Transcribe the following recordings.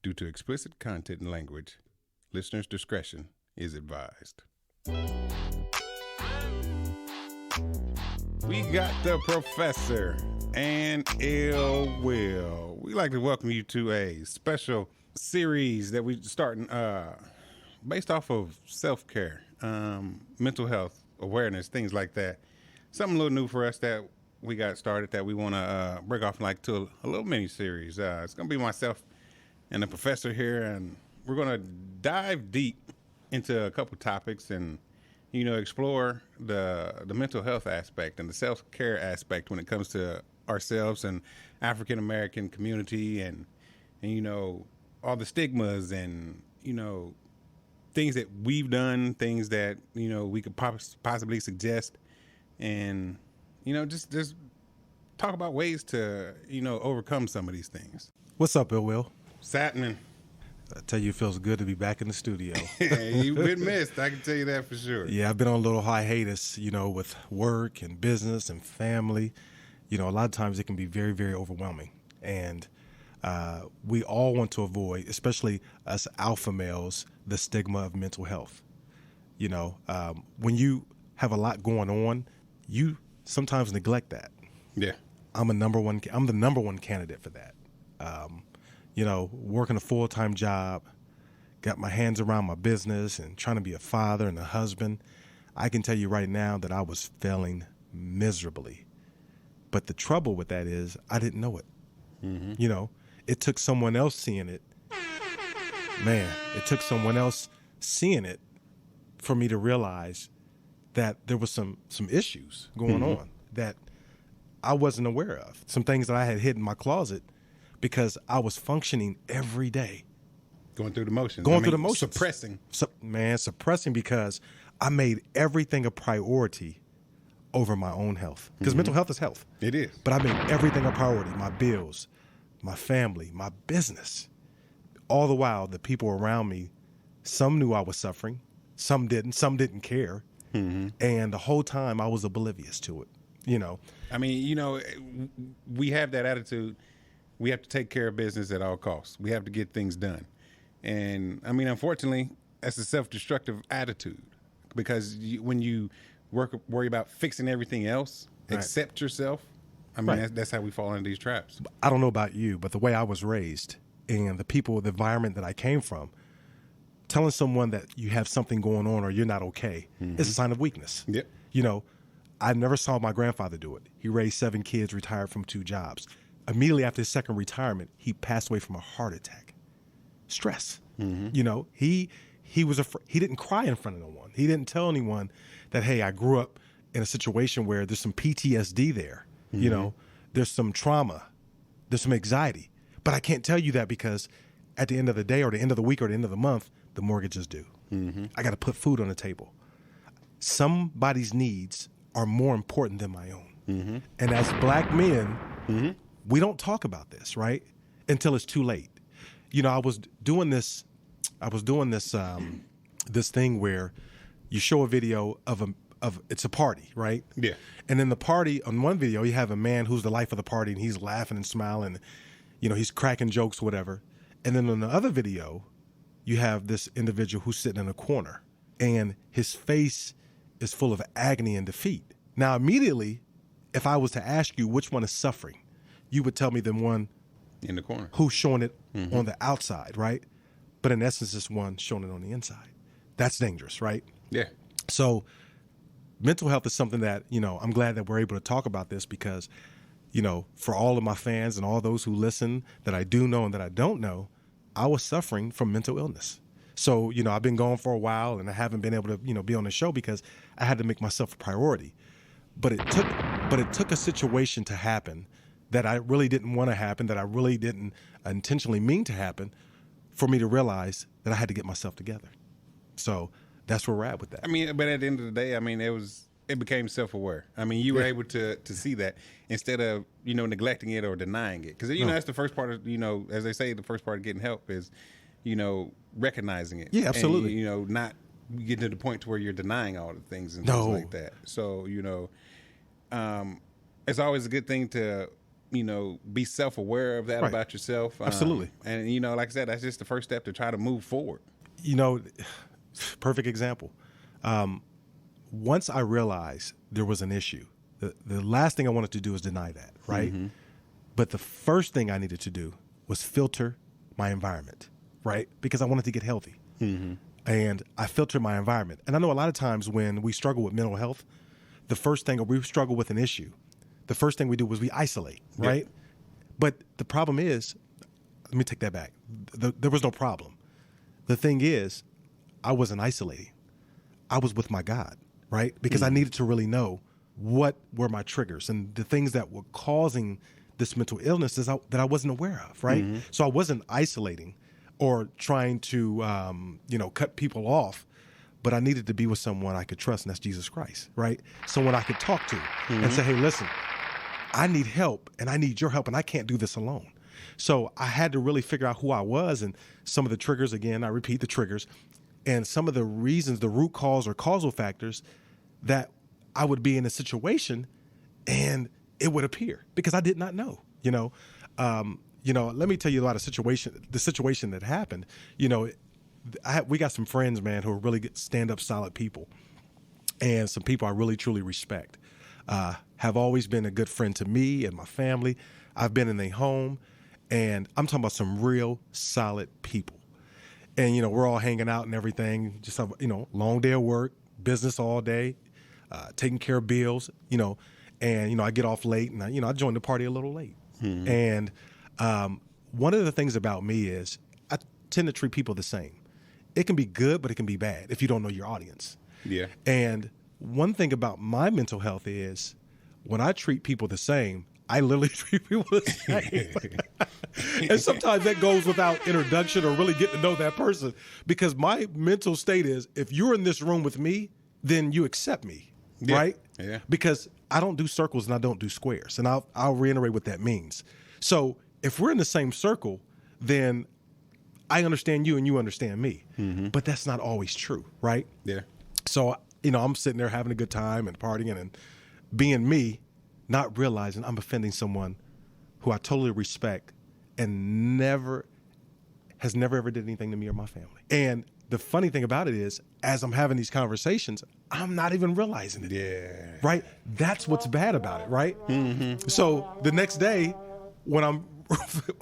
Due to explicit content and language, listeners' discretion is advised. We got the professor and Ill Will. We'd like to welcome you to a special series that we're starting based off of self-care, mental health, awareness, things like that. Something a little new for us that we got started that we want to break off like to a little mini series. It's going to be myself and the professor here, and we're going to dive deep into a couple topics and, you know, explore the mental health aspect and the self-care aspect when it comes to ourselves and African-American community and, you know, all the stigmas and, you know, things that we've done, things that, you know, we could possibly suggest and, you know, just talk about ways to, you know, overcome some of these things. What's up, Ill Will? Satman. I tell you, it feels good to be back in the studio. You've been missed. I can tell you that for sure. Yeah, I've been on a little hiatus, you know, with work and business and family. You know, a lot of times it can be very, very overwhelming. And we all want to avoid, especially us alpha males, the stigma of mental health. You know, when you have a lot going on, you sometimes neglect that. Yeah. I'm the number one candidate for that. You know, working a full-time job, got my hands around my business and trying to be a father and a husband. I can tell you right now that I was failing miserably. But the trouble with that is I didn't know it. Mm-hmm. You know, it took someone else seeing it. Man, it took someone else seeing it for me to realize that there was some issues going on that I wasn't aware of. Some things that I had hid in my closet because I was functioning every day. Going through the motions. Through the motions. Suppressing. Suppressing because I made everything a priority over my own health. Because mental health is health. It is. But I made everything a priority. My bills, my family, my business. All the while, the people around me, some knew I was suffering. Some didn't care. Mm-hmm. And the whole time I was oblivious to it, you know. I mean, you know, we have that attitude. We have to take care of business at all costs. We have to get things done. And, I mean, unfortunately, that's a self-destructive attitude because when you worry about fixing everything else, accept yourself, I mean, that's how we fall into these traps. I don't know about you, but the way I was raised and the people, the environment that I came from, telling someone that you have something going on or you're not okay is a sign of weakness. Yep. You know, I never saw my grandfather do it. He raised 7 kids, retired from 2 jobs. Immediately after his second retirement, he passed away from a heart attack. Stress. You know, he was he didn't cry in front of no one. He didn't tell anyone that, hey, I grew up in a situation where there's some PTSD there. You know, there's some trauma, there's some anxiety. But I can't tell you that because at the end of the day or the end of the week or the end of the month, the mortgage is due. I got to put food on the table. Somebody's needs are more important than my own. And as black men, we don't talk about this, right? Until it's too late. You know, I was doing this this thing where you show a video of it's a party, right? Yeah. And in the party, on one video, you have a man who's the life of the party and he's laughing and smiling, you know, he's cracking jokes, whatever. And then on the other video, you have this individual who's sitting in a corner and his face is full of agony and defeat. Now, immediately, if I was to ask you which one is suffering, you would tell me the one in the corner who's showing it on the outside, right? But in essence, this one showing it on the inside. That's dangerous, right? Yeah. So mental health is something that, you know, I'm glad that we're able to talk about this because, you know, for all of my fans and all those who listen that I do know and that I don't know, I was suffering from mental illness. So, you know, I've been gone for a while and I haven't been able to, you know, be on the show because I had to make myself a priority. But it took a situation to happen that I really didn't want to happen, that I really didn't intentionally mean to happen, for me to realize that I had to get myself together. So that's where we're at with that. I mean, but at the end of the day, I mean, it became self-aware. I mean, you were able to see that instead of, you know, neglecting it or denying it. Because, you know, that's the first part of, you know, as they say, the first part of getting help is, you know, recognizing it. Yeah, absolutely. And, you know, not getting to the point to where you're denying all the things and things like that. So, you know, it's always a good thing to be self-aware of that Right. about yourself. Absolutely. And, like I said, that's just the first step to try to move forward. Perfect example. Once I realized there was an issue, the last thing I wanted to do is deny that, right? Mm-hmm. But the first thing I needed to do was filter my environment, right? Because I wanted to get healthy. Mm-hmm. And I filtered my environment. And I know a lot of times when we struggle with mental health, the first thing, or we struggle with an issue, the first thing we do is we isolate, right? Yeah. But the problem is, let me take that back. There was no problem. The thing is, I wasn't isolating. I was with my God, right? Because I needed to really know what were my triggers and the things that were causing this mental illness that I wasn't aware of, right? Mm-hmm. So I wasn't isolating or trying to, cut people off, but I needed to be with someone I could trust, and that's Jesus Christ, right? Someone I could talk to and say, hey, listen, I need help, and I need your help, and I can't do this alone. So I had to really figure out who I was and some of the triggers, again, I repeat the triggers, and some of the reasons, the root cause or causal factors that I would be in a situation and it would appear because I did not know, let me tell you about the situation that happened. We got some friends, man, who are really good, stand-up, solid people, and some people I really, truly respect. Have always been a good friend to me and my family. I've been in their home, and I'm talking about some real solid people. And, we're all hanging out and everything, just, long day of work, business all day, taking care of bills, and, I get off late and, I join the party a little late. Mm-hmm. And one of the things about me is I tend to treat people the same. It can be good, but it can be bad if you don't know your audience. Yeah. And one thing about my mental health is when I treat people the same, I literally treat people the same. And sometimes that goes without introduction or really getting to know that person, because my mental state is, if you're in this room with me, then you accept me, right? Yeah. Because I don't do circles and I don't do squares. And I'll reiterate what that means. So if we're in the same circle, then I understand you and you understand me. Mm-hmm. But that's not always true, right? Yeah. So, I'm sitting there having a good time and partying and being me, not realizing I'm offending someone who I totally respect and has never ever did anything to me or my family. And the funny thing about it is, as I'm having these conversations, I'm not even realizing it. Yeah. Right? That's what's bad about it, right? Mm-hmm. So the next day, when I'm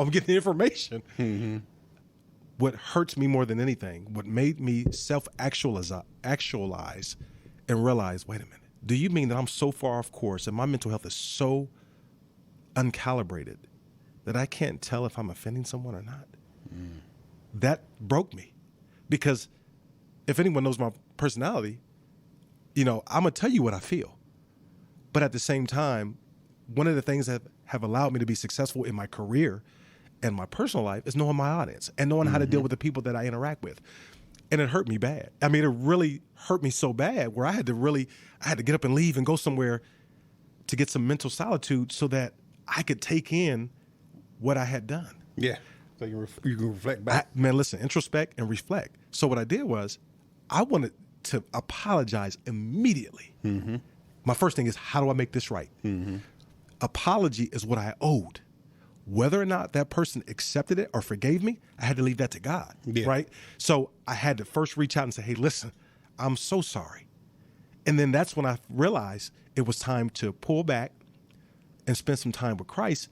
getting the information, mm-hmm. what hurts me more than anything, what made me self-actualize and realize, wait a minute, do you mean that I'm so far off course and my mental health is so uncalibrated that I can't tell if I'm offending someone or not? Mm. That broke me. Because if anyone knows my personality, I'm going to tell you what I feel. But at the same time, one of the things that have allowed me to be successful in my career and my personal life is knowing my audience and knowing how to deal with the people that I interact with. And it hurt me bad. I mean, it really hurt me so bad where I had to get up and leave and go somewhere to get some mental solitude so that I could take in what I had done. Yeah. So you can reflect back. Listen, introspect and reflect. So what I did was I wanted to apologize immediately. Mm-hmm. My first thing is, how do I make this right? Mm-hmm. Apology is what I owed. Whether or not that person accepted it or forgave me, I had to leave that to God, right? So I had to first reach out and say, hey, listen, I'm so sorry. And then that's when I realized it was time to pull back and spend some time with Christ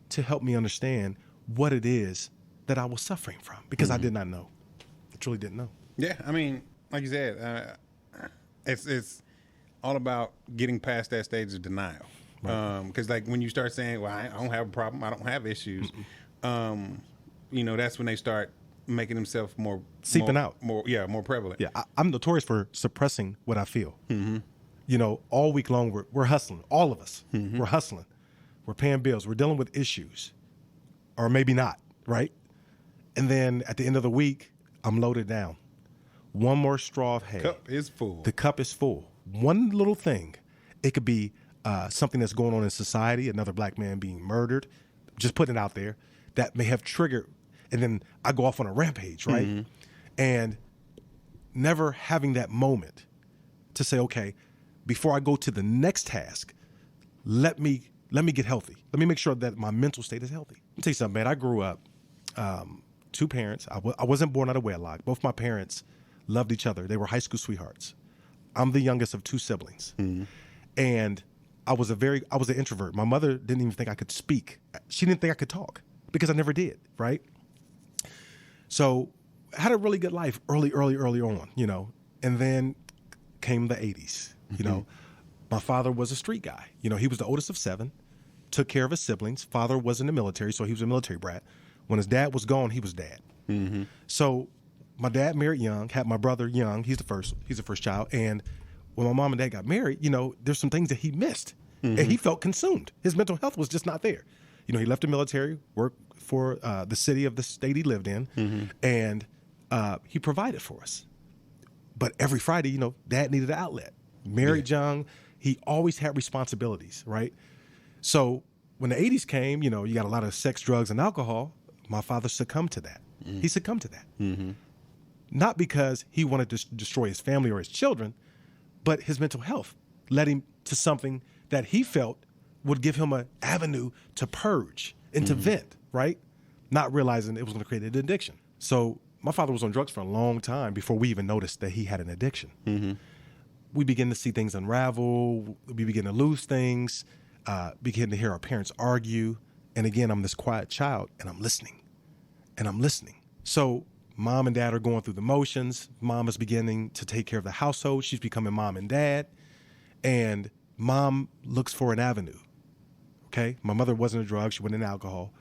to help me understand what it is that I was suffering from, because I did not know. I truly didn't know. Yeah, I mean, like you said, it's all about getting past that stage of denial. Because like when you start saying, well, I don't have a problem, I don't have issues, that's when they start making themselves more out. More prevalent. Yeah, I'm notorious for suppressing what I feel. Mm-hmm. All week long we're hustling. All of us, we're hustling. We're paying bills. We're dealing with issues, or maybe not, right? And then at the end of the week, I'm loaded down. One more straw of hay. Cup is full. The cup is full. One little thing. It could be something that's going on in society, another black man being murdered, just putting it out there, that may have triggered, and then I go off on a rampage, right? Mm-hmm. And never having that moment to say, okay, before I go to the next task, let me let me get healthy. Let me make sure that my mental state is healthy. Let me tell you something, man. I grew up, two parents. I wasn't born out of wedlock. Both my parents loved each other. They were high school sweethearts. I'm the youngest of two siblings. And I was an introvert. My mother didn't even think I could speak. She didn't think I could talk because I never did, right? So I had a really good life early on, you know. And then came the 80s, you know. My father was a street guy. You know, he was the oldest of 7, took care of his siblings. Father was in the military, so he was a military brat. When his dad was gone, he was dad. So my dad married young, had my brother young. He's the first child. And when my mom and dad got married, you know, there's some things that he missed. And he felt consumed. His mental health was just not there. You know, he left the military, worked for the city of the state he lived in, and he provided for us. But every Friday, you know, dad needed an outlet. Married young, he always had responsibilities, right? So when the 80s came, you know, you got a lot of sex, drugs, and alcohol. My father succumbed to that. He succumbed to that. Not because he wanted to destroy his family or his children, but his mental health led him to something that he felt would give him an avenue to purge and to vent, right? Not realizing it was going to create an addiction. So my father was on drugs for a long time before we even noticed that he had an addiction. We begin to see things unravel. We begin to lose things, begin to hear our parents argue. And again, I'm this quiet child, and I'm listening. So mom and dad are going through the motions. Mom is beginning to take care of the household. She's becoming mom and dad. And mom looks for an avenue, okay? My mother wasn't a drug. She wasn't in alcohol.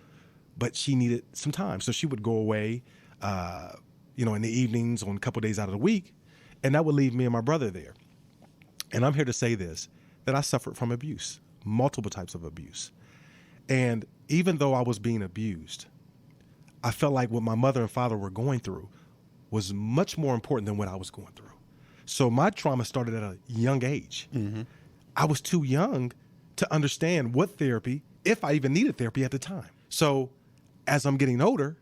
But she needed some time. So she would go away, you know, in the evenings on a couple days out of the week. And that would leave me and my brother there. And I'm here to say this, that I suffered from abuse, multiple types of abuse. And even though I was being abused, I felt like what my mother and father were going through was much more important than what I was going through. So my trauma started at a young age. I was too young to understand what therapy, if I even needed therapy at the time. So as I'm getting older,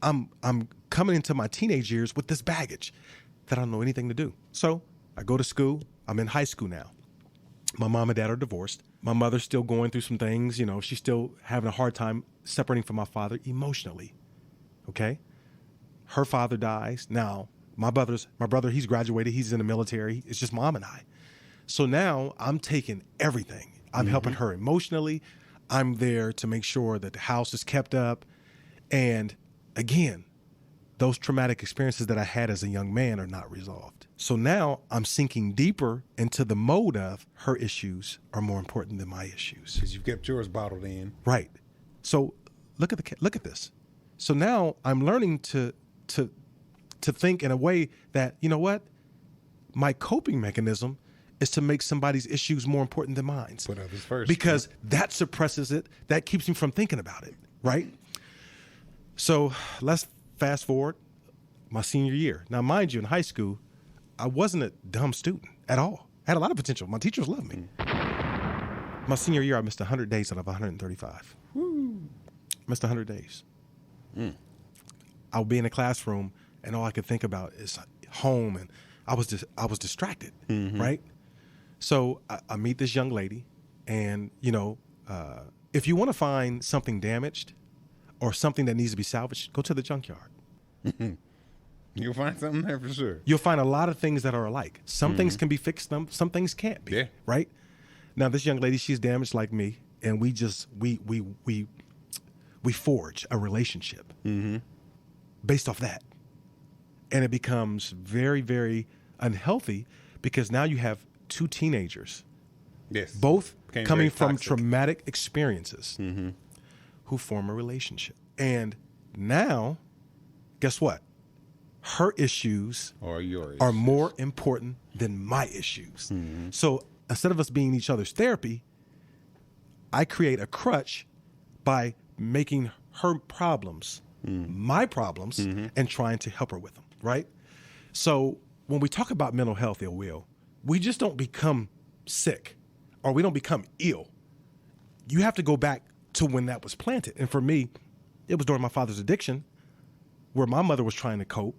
I'm coming into my teenage years with this baggage that I don't know anything to do. So I go to school. I'm in high school now. My mom and dad are divorced. My mother's still going through some things. You know, she's still having a hard time separating from my father emotionally. Okay? Her father dies. Now, my brother, he's graduated. He's in the military. It's just mom and I. So now I'm taking everything. I'm helping her emotionally. I'm there to make sure that the house is kept up. And again, those traumatic experiences that I had as a young man are not resolved. So now I'm sinking deeper into the mode of her issues are more important than my issues. Because you've kept yours bottled in. Right. So look at this. So now I'm learning to think in a way that, you know what? My coping mechanism is to make somebody's issues more important than mine. Put others first. Because that suppresses it. That keeps me from thinking about it, right? So let's fast forward my senior year. Now, mind you, in high school, I wasn't a dumb student at all. I had a lot of potential. My teachers loved me. My senior year, I missed 100 days out of 135. Missed 100 days. I would be in a classroom, and all I could think about is home, and I was distracted, right? So I meet this young lady, and, you know, if you want to find something damaged or something that needs to be salvaged, go to the junkyard. You'll find something there for sure. You'll find a lot of things that are alike. Some things can be fixed, some things can't be, right? Now, this young lady, she's damaged like me, and we forge a relationship based off that. And it becomes very, very unhealthy because now you have two teenagers, both coming from traumatic experiences, who form a relationship. And now, guess what? Her issues are more important than my issues. So instead of us being each other's therapy, I create a crutch by making her problems my problems and trying to help her with them, right? So when we talk about mental health, ill will, we just don't become sick or we don't become ill. You have to go back to when that was planted. And for me, it was during my father's addiction where my mother was trying to cope,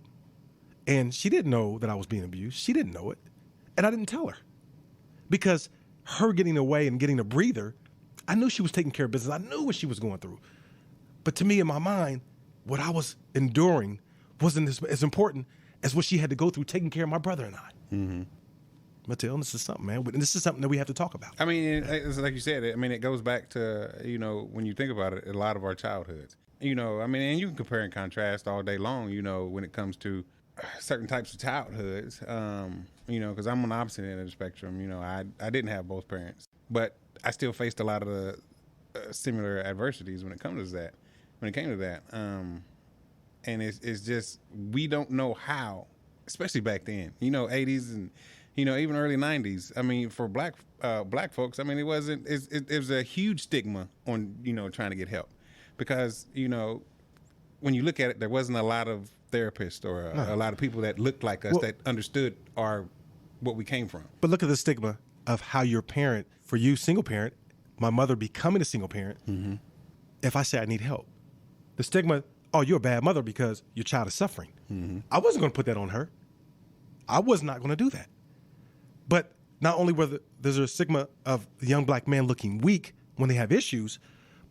and she didn't know that I was being abused. She didn't know it, and I didn't tell her, because her getting away and getting a breather I knew she was taking care of business. I knew what she was going through. But to me, in my mind, what I was enduring wasn't as important as what she had to go through taking care of my brother and I. Mm-hmm. Mental illness is something, man. And this is something that we have to talk about. I mean, it's like you said, I mean, it goes back to, you know, when you think about it, a lot of our childhoods. You know, I mean, and you can compare and contrast all day long, you know, when it comes to certain types of childhoods, you know, because I'm on the opposite end of the spectrum. You know, I didn't have both parents, but I still faced a lot of the similar adversities when it came to that. And it's just, we don't know how, especially back then, you know, 80s and, you know, even early 90s. I mean, for black folks, I mean, it was a huge stigma on, you know, trying to get help because, you know, when you look at it, there wasn't a lot of therapists or a lot of people that looked like us that understood what we came from. But look at the stigma of how your parent, for you, single parent, my mother becoming a single parent, mm-hmm. if I say I need help, the stigma, oh, you're a bad mother because your child is suffering. Mm-hmm. I wasn't going to put that on her. I was not going to do that. But not only there's a stigma of the young black man looking weak when they have issues,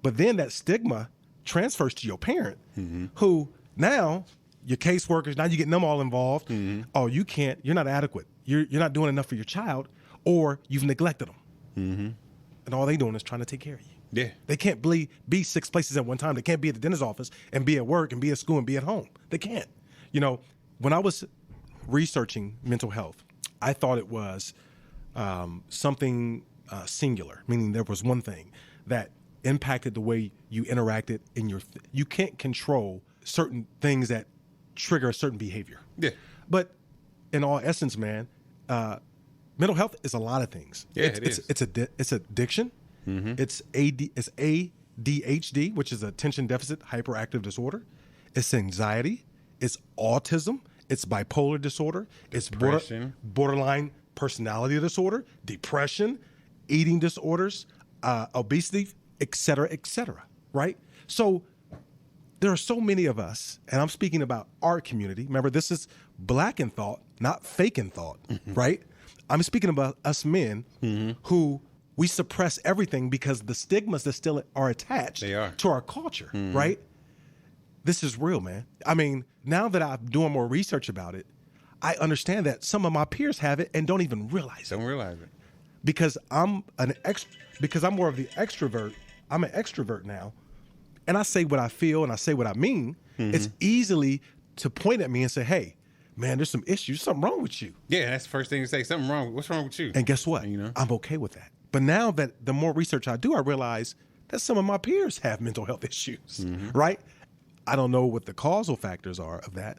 but then that stigma transfers to your parent, mm-hmm. who now your caseworkers, now you're getting them all involved. Mm-hmm. Oh, you're not adequate. You're not doing enough for your child, or you've neglected them. Mm-hmm. And all they doing is trying to take care of you. Yeah. They can't be 6 places at one time. They can't be at the dentist's office and be at work and be at school and be at home. They can't. You know, when I was researching mental health, I thought it was something singular, meaning there was one thing that impacted the way you interacted in you can't control certain things that trigger a certain behavior. Yeah. But in all essence, man, mental health is a lot of things. Yeah, it is. It's addiction. Mm-hmm. It's ADHD, which is attention deficit hyperactive disorder. It's anxiety. It's autism. It's bipolar disorder. It's borderline personality disorder, depression, eating disorders, obesity, et cetera, right? So there are so many of us, and I'm speaking about our community. Remember, this is black in thought, not fake in thought, mm-hmm. right? I'm speaking about us men mm-hmm. who we suppress everything because the stigmas that still are attached to our culture, mm-hmm. right? This is real, man. I mean, now that I'm doing more research about it, I understand that some of my peers have it and don't even realize it. Don't realize it. Because I'm more of the extrovert. I'm an extrovert now, and I say what I feel and I say what I mean. Mm-hmm. It's easily to point at me and say, "Hey, man, there's some issues. Something wrong with you." Yeah, that's the first thing to say. Something wrong. What's wrong with you? And guess what? You know? I'm okay with that. But now that the more research I do, I realize that some of my peers have mental health issues, mm-hmm. right? I don't know what the causal factors are of that,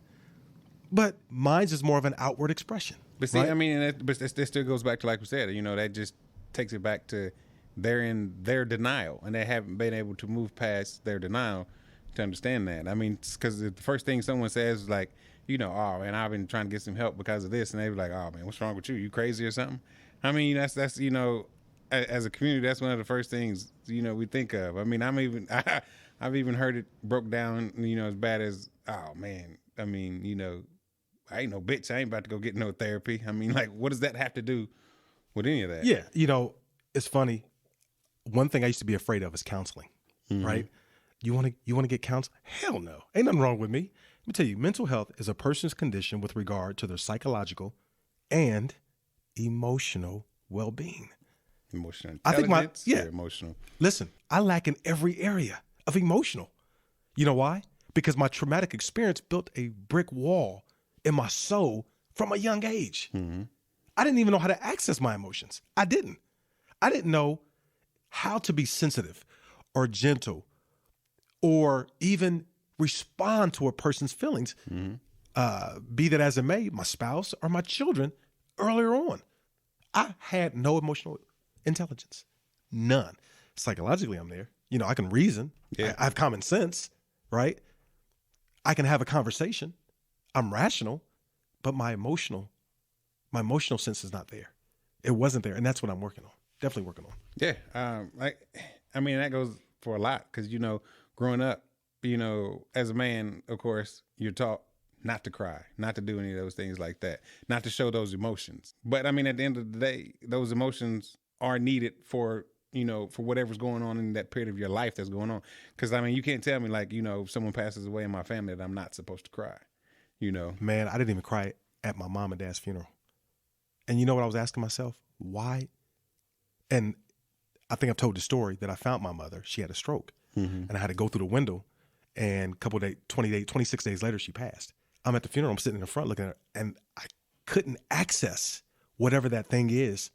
but mine's is more of an outward expression. But see, right? I mean, that still goes back to, like we said, you know, that just takes it back to they're in their denial and they haven't been able to move past their denial to understand that. I mean, because the first thing someone says is like, you know, oh, man, I've been trying to get some help because of this. And they be like, oh, man, what's wrong with you? You crazy or something? I mean, that's you know, as a community, that's one of the first things, you know, we think of. I mean, I've even heard it broke down, you know, as bad as, oh, man, I mean, you know, I ain't no bitch. I ain't about to go get no therapy. I mean, like, what does that have to do with any of that? Yeah. You know, it's funny. One thing I used to be afraid of is counseling, mm-hmm. right? You want to get counseling? Hell no. Ain't nothing wrong with me. Let me tell you, mental health is a person's condition with regard to their psychological and emotional well-being. Emotional intelligence, emotional. Listen, I lack in every area of emotional. You know why? Because my traumatic experience built a brick wall in my soul from a young age. Mm-hmm. I didn't even know how to access my emotions. I didn't know how to be sensitive or gentle or even respond to a person's feelings, mm-hmm. Be that as it may, my spouse or my children earlier on. I had no emotional intelligence, none. Psychologically, I'm there. You know, I can reason. Yeah. I have common sense, right? I can have a conversation. I'm rational, but my emotional sense is not there. It wasn't there, and that's what I'm working on. Definitely working on. Yeah, I mean, that goes for a lot because, you know, growing up, you know, as a man, of course, you're taught not to cry, not to do any of those things like that, not to show those emotions. But I mean, at the end of the day, those emotions are needed for for whatever's going on in that period of your life that's going on. Because, I mean, you can't tell me, like, if someone passes away in my family that I'm not supposed to cry, Man, I didn't even cry at my mom and dad's funeral. And you know what I was asking myself? Why? And I think I've told the story that I found my mother. She had a stroke. And I had to go through the window. And a couple of days, 26 days later, she passed. I'm at the funeral. I'm sitting in the front looking at her. And I couldn't access whatever that thing is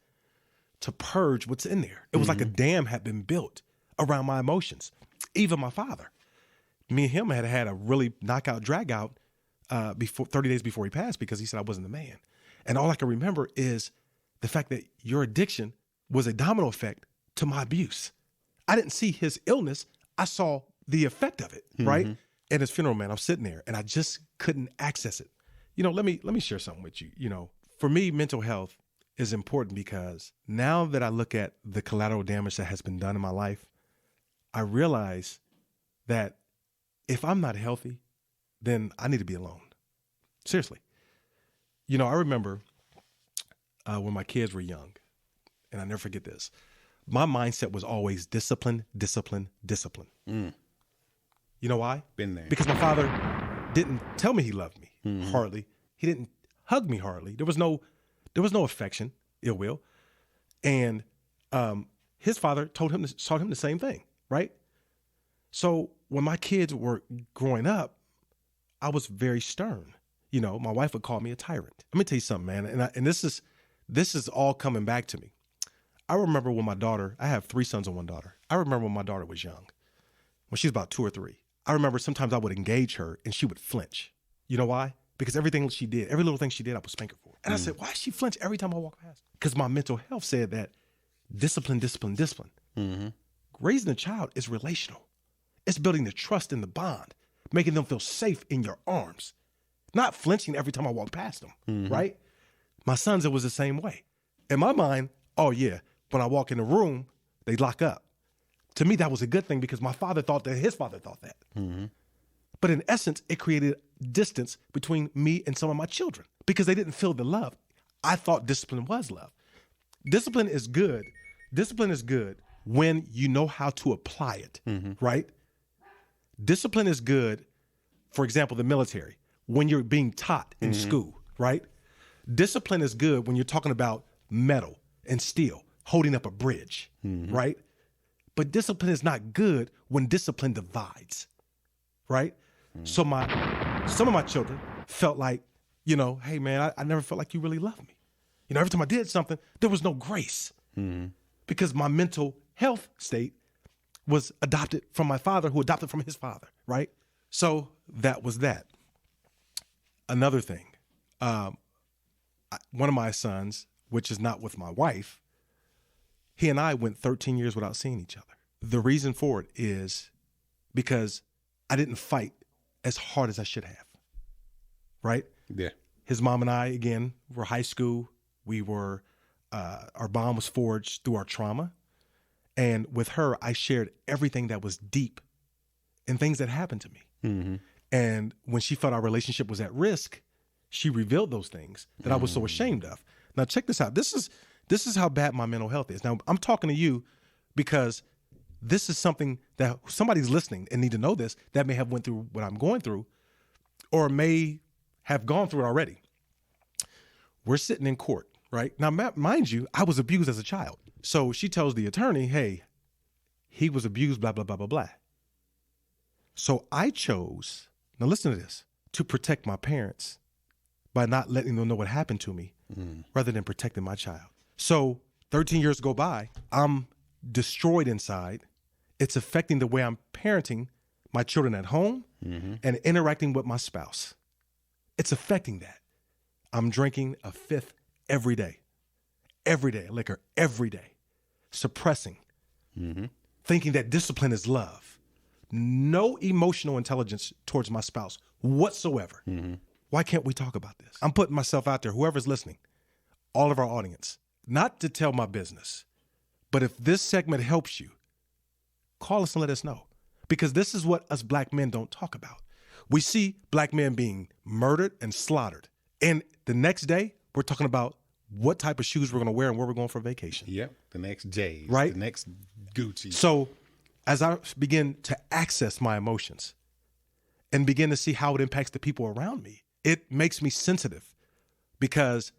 to purge what's in there. It was like a dam had been built around my emotions. Even my father. Me and him had a really knockout, drag out before 30 days before he passed because he said I wasn't the man. And all I can remember is the fact that your addiction was a domino effect to my abuse. I didn't see his illness. I saw the effect of it, right? At his funeral, man, I'm sitting there and I just couldn't access it. Let me share something with you. For me, mental health is important because now that I look at the collateral damage that has been done in my life, I realize that if I'm not healthy, then I need to be alone. Seriously. I remember when my kids were young, and I never forget this, my mindset was always discipline, discipline, discipline. You know why? Been there. Because my father didn't tell me he loved me hardly. He didn't hug me hardly. There was no affection, ill will. And his father taught him the same thing, right? So when my kids were growing up, I was very stern. My wife would call me a tyrant. Let me tell you something, man. And this is all coming back to me. I remember when I have 3 sons and 1 daughter. I remember when my daughter was young, when she was about 2 or 3. I remember sometimes I would engage her and she would flinch. You know why? Because everything she did, every little thing she did, I would spank her for. And I said, why does she flinch every time I walk past? Because my mental health said that discipline, discipline, discipline. Raising a child is relational. It's building the trust in the bond, making them feel safe in your arms, not flinching every time I walk past them, right? My sons, it was the same way. In my mind, oh yeah, when I walk in the room, they lock up. To me, that was a good thing because my father thought that his father thought that. But in essence, it created distance between me and some of my children because they didn't feel the love. I thought discipline was love. Discipline is good. Discipline is good when you know how to apply it, right? Discipline is good, for example, the military, when you're being taught in school, right? Discipline is good when you're talking about metal and steel, holding up a bridge, right? But discipline is not good when discipline divides, right? So some of my children felt like, hey man, I never felt like you really loved me. Every time I did something, there was no grace because my mental health state was adopted from my father who adopted from his father, right? So that was that. Another thing, one of my sons, which is not with my wife, he and I went 13 years without seeing each other. The reason for it is because I didn't fight as hard as I should have, right? Yeah. His mom and I, again, were high school. We were, our bond was forged through our trauma. And with her, I shared everything that was deep and things that happened to me. And when she felt our relationship was at risk, she revealed those things that I was so ashamed of. Now, check this out. This is how bad my mental health is. Now, I'm talking to you because this is something that somebody's listening and need to know this that may have went through what I'm going through or may have gone through it already. We're sitting in court, right? Now, mind you, I was abused as a child. So she tells the attorney, hey, he was abused, blah, blah, blah, blah, blah. So I chose, now listen to this, to protect my parents by not letting them know what happened to me rather than protecting my child. So 13 years go by, I'm destroyed inside. It's affecting the way I'm parenting my children at home and interacting with my spouse. It's affecting that. I'm drinking a 5th every day, liquor every day, suppressing, thinking that discipline is love. No emotional intelligence towards my spouse whatsoever. Why can't we talk about this? I'm putting myself out there, whoever's listening, all of our audience, not to tell my business, but if this segment helps you, call us and let us know. Because this is what us black men don't talk about. We see black men being murdered and slaughtered. And the next day, we're talking about what type of shoes we're going to wear and where we're going for vacation. Yep. The next J's. Right. The next Gucci. So as I begin to access my emotions and begin to see how it impacts the people around me, it makes me sensitive because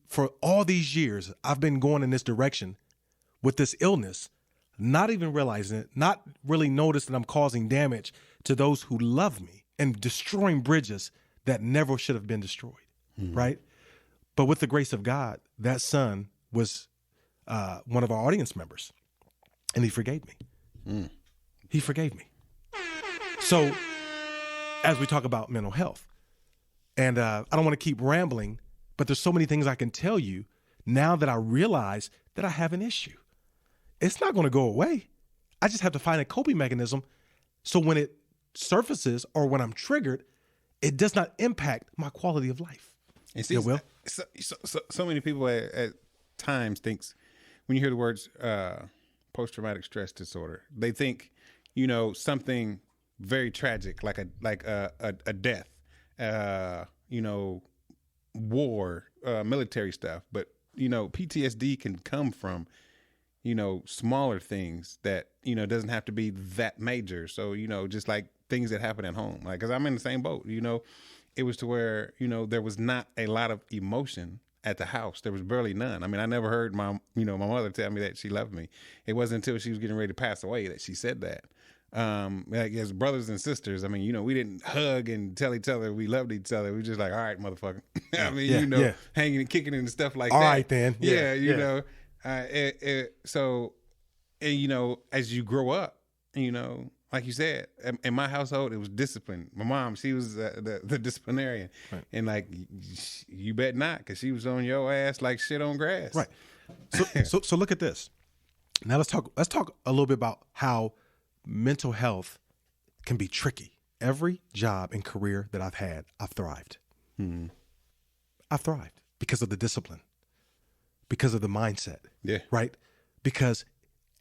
for all these years, I've been going in this direction with this illness, not even realizing it, not really noticing I'm causing damage to those who love me and destroying bridges that never should have been destroyed, right? But with the grace of God, that son was one of our audience members, and he forgave me. He forgave me. So as we talk about mental health, and I don't want to keep rambling, but there's so many things I can tell you now that I realize that I have an issue. It's not going to go away. I just have to find a coping mechanism so when it surfaces or when I'm triggered, it does not impact my quality of life. And see, so many people at times thinks when you hear the words post-traumatic stress disorder, they think, something very tragic, like a death, war, military stuff. But, PTSD can come from, smaller things that, doesn't have to be that major. So, just like things that happen at home, like, cause I'm in the same boat, it was to where, there was not a lot of emotion at the house. There was barely none. I mean, I never heard my mother tell me that she loved me. It wasn't until she was getting ready to pass away that she said that. Like as brothers and sisters, I mean, we didn't hug and tell each other we loved each other. We just like, all right, motherfucker. I mean, hanging and kicking and stuff like that. All right, then. So, and as you grow up, like you said, in my household, it was discipline. My mom, she was the disciplinarian, right. And like, you bet not, because she was on your ass like shit on grass. Right. So look at this. Now let's talk a little bit about how mental health can be tricky. Every job and career that I've had, I've thrived. Mm-hmm. I've thrived because of the discipline, because of the mindset. Yeah. Right. Because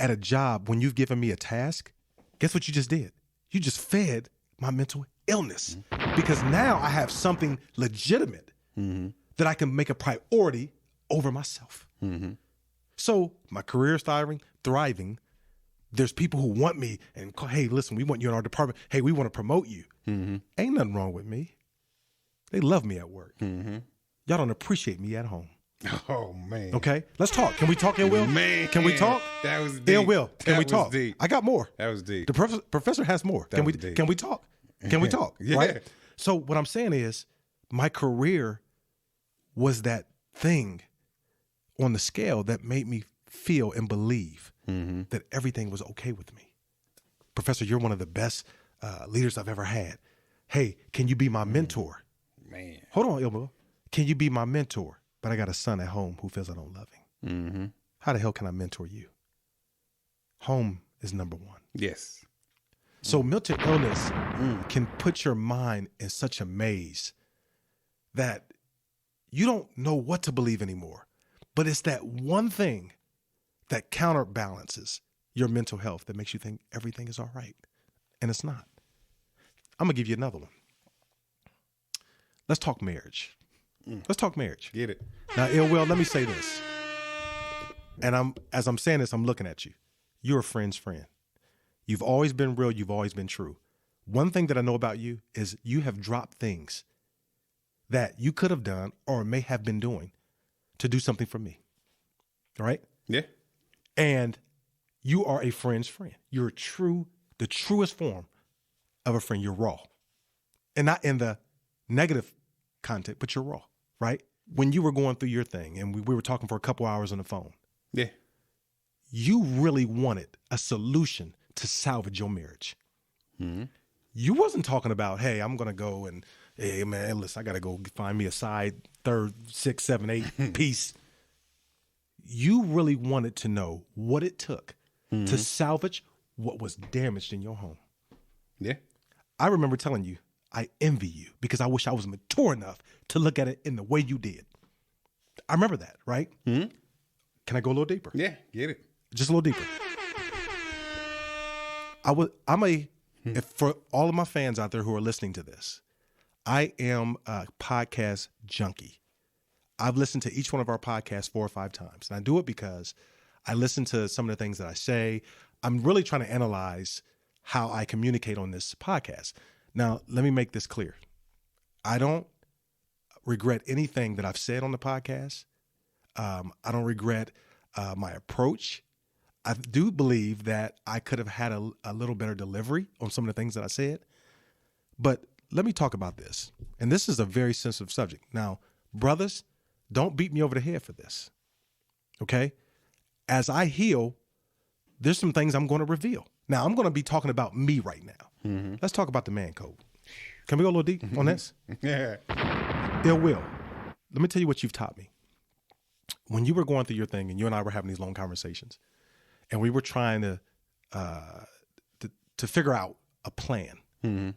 at a job, when you've given me a task, guess what you just did? You just fed my mental illness, because now I have something legitimate that I can make a priority over myself. Mm-hmm. So my career is thriving. There's people who want me and call, hey, listen, we want you in our department. Hey, we want to promote you. Mm-hmm. Ain't nothing wrong with me. They love me at work. Mm-hmm. Y'all don't appreciate me at home. Oh, man. Okay, let's talk. Can we talk, Ill Will? Man. Can we talk? That was deep. Ill Will, can we talk? Deep. I got more. That was deep. The professor has more. Can we talk? Can we talk? Yeah. Right? So what I'm saying is my career was that thing on the scale that made me feel and believe that everything was okay with me. Professor, you're one of the best leaders I've ever had. Hey, can you be my mentor? Man. Hold on, Ill Will. Can you be my mentor? But I got a son at home who feels I don't love him. Mm-hmm. How the hell can I mentor you? Home is number one. Yes. So mental illness can put your mind in such a maze that you don't know what to believe anymore. But it's that one thing that counterbalances your mental health that makes you think everything is all right. And it's not. I'm going to give you another one. Let's talk marriage. Let's talk marriage. Get it. Now, Ill Will, let me say this. And as I'm saying this, I'm looking at you. You're a friend's friend. You've always been real. You've always been true. One thing that I know about you is you have dropped things that you could have done or may have been doing to do something for me. All right? Yeah. And you are a friend's friend. You're the truest form of a friend. You're raw. And not in the negative content, but you're raw, right? When you were going through your thing and we were talking for a couple hours on the phone. Yeah. You really wanted a solution to salvage your marriage. Mm-hmm. You wasn't talking about, hey, I'm going to go and, hey, man, listen, I got to go find me a side, third, 6, 7, 8 piece. You really wanted to know what it took to salvage what was damaged in your home. Yeah. I remember telling you, I envy you because I wish I was mature enough to look at it in the way you did. I remember that, right? Mm-hmm. Can I go a little deeper? Yeah, get it. Just a little deeper. If for all of my fans out there who are listening to this, I am a podcast junkie. I've listened to each one of our podcasts 4 or 5 times. And I do it because I listen to some of the things that I say. I'm really trying to analyze how I communicate on this podcast. Now, let me make this clear. I don't regret anything that I've said on the podcast. I don't regret my approach. I do believe that I could have had a little better delivery on some of the things that I said. But let me talk about this. And this is a very sensitive subject. Now, brothers, don't beat me over the head for this. Okay? As I heal, there's some things I'm going to reveal. Now, I'm going to be talking about me right now. Mm-hmm. Let's talk about the man code. Can we go a little deep on this? Yeah. Ill will. Let me tell you what you've taught me. When you were going through your thing and you and I were having these long conversations and we were trying to figure out a plan, mm-hmm.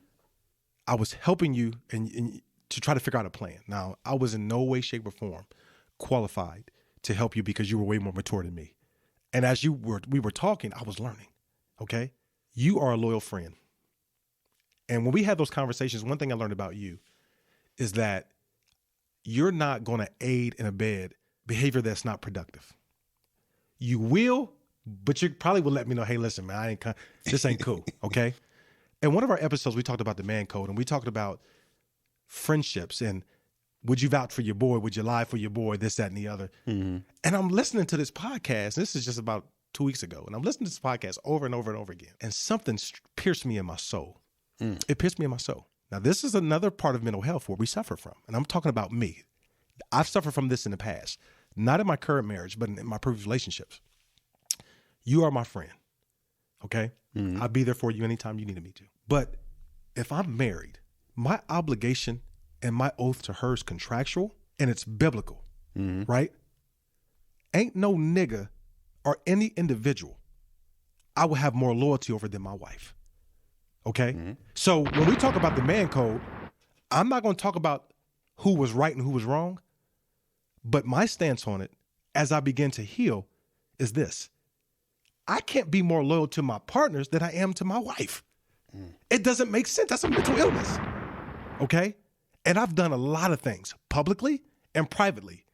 I was helping you and to try to figure out a plan. Now, I was in no way, shape, or form qualified to help you because you were way more mature than me. And as we were talking, I was learning, okay? You are a loyal friend. And when we had those conversations, one thing I learned about you is that you're not going to aid and abet behavior that's not productive. You will, but you probably will let me know, hey, listen, man, this ain't cool, okay? In one of our episodes, we talked about the man code, and we talked about friendships and would you vouch for your boy? Would you lie for your boy? This, that, and the other. Mm-hmm. And I'm listening to this podcast. This is just about 2 weeks ago. And I'm listening to this podcast over and over and over again. And something pierced me in my soul. It pierced me in my soul. Now, this is another part of mental health where we suffer from. And I'm talking about me. I've suffered from this in the past. Not in my current marriage, but in my previous relationships. You are my friend. Okay? Mm-hmm. I'll be there for you anytime you needed me to. But if I'm married, my obligation and my oath to her is contractual and it's biblical, right? Ain't no nigga or any individual I will have more loyalty over than my wife, okay? Mm-hmm. So when we talk about the man code, I'm not going to talk about who was right and who was wrong, but my stance on it as I begin to heal is this. I can't be more loyal to my partners than I am to my wife. It doesn't make sense. That's a mental illness, okay? And I've done a lot of things publicly and privately.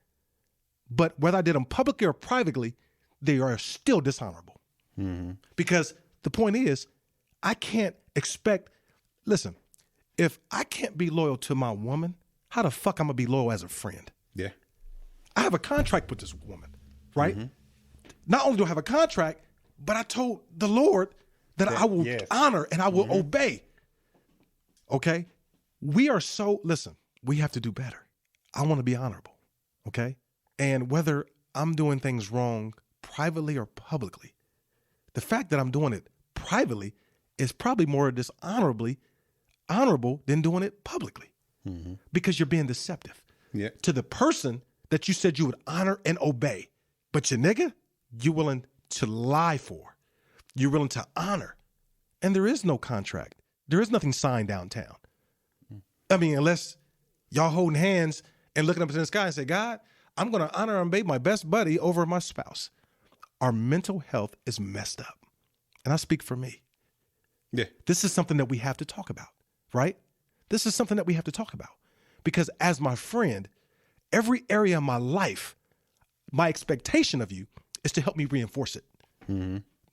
But whether I did them publicly or privately, they are still dishonorable. Mm-hmm. Because the point is, I can't expect, listen, if I can't be loyal to my woman, how the fuck I'm going to be loyal as a friend? Yeah. I have a contract with this woman, right? Mm-hmm. Not only do I have a contract, but I told the Lord that I will honor and I will obey. Okay? We are listen, we have to do better. I want to be honorable, okay? And whether I'm doing things wrong privately or publicly, the fact that I'm doing it privately is probably more honorable than doing it publicly because you're being deceptive to the person that you said you would honor and obey. But your nigga, you're willing to lie for. You're willing to honor. And there is no contract. There is nothing signed downtown. I mean, unless y'all holding hands and looking up into the sky and say, God, I'm going to honor and obey my best buddy over my spouse. Our mental health is messed up. And I speak for me. Yeah. This is something that we have to talk about, right? This is something that we have to talk about. Because as my friend, every area of my life, my expectation of you is to help me reinforce it,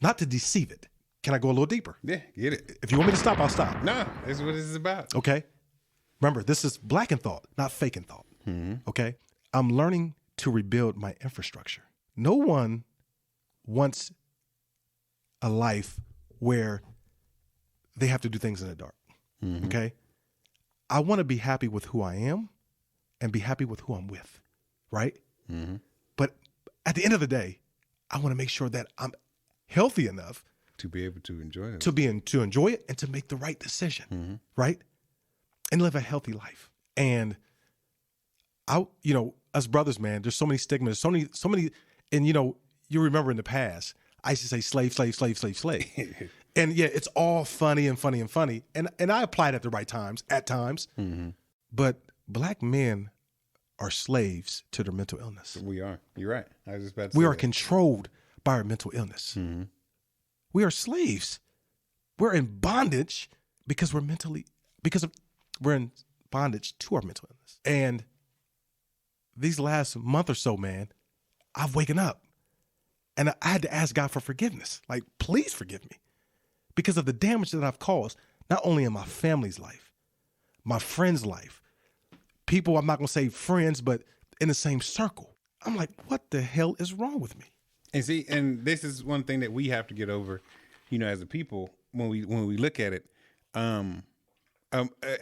not to deceive it. Can I go a little deeper? Yeah, get it. If you want me to stop, I'll stop. No, that's what this is about. Okay. Remember, this is black in thought, not fake in thought. Okay. I'm learning to rebuild my infrastructure. No one wants a life where they have to do things in the dark. Okay. I want to be happy with who I am and be happy with who I'm with. Right. But at the end of the day, I want to make sure that I'm healthy enough to be able to enjoy it. To enjoy it and to make the right decision. Right. And live a healthy life. And us brothers, man, there's so many stigmas, so many, and you remember in the past, I used to say slave, slave, slave, slave, slave. And yeah, it's all funny. And I applied at the right times, at times. But black men are slaves to their mental illness. We are. You're right. I was just about to say we are controlled by our mental illness. We are slaves. We're in bondage because we're in bondage to our mental illness. And these last month or so, man, I've waken up and I had to ask God for forgiveness. Like, please forgive me because of the damage that I've caused, not only in my family's life, my friends' life, people, I'm not going to say friends, but in the same circle. I'm like, what the hell is wrong with me? And see, and this is one thing that we have to get over, as a people, when we look at it,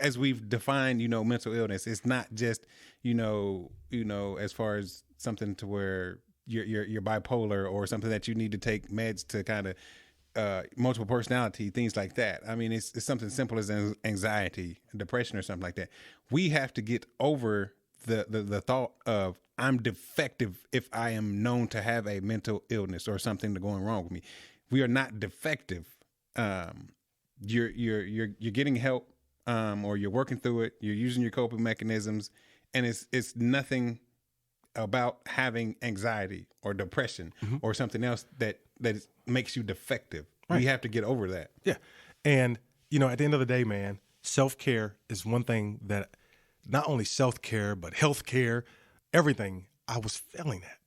as we've defined, mental illness, it's not just, as far as something to where you're bipolar or something that you need to take meds to kind of multiple personality, things like that. I mean, it's something simple as anxiety, depression, or something like that. We have to get over the thought of I'm defective if I am known to have a mental illness or something going wrong with me. We are not defective. You're getting help, or you're working through it. You're using your coping mechanisms, and it's nothing about having anxiety or depression or something else that makes you defective. Right. We have to get over that. Yeah. And, at the end of the day, man, self-care is one thing that not only self-care, but health-care, everything I was failing at.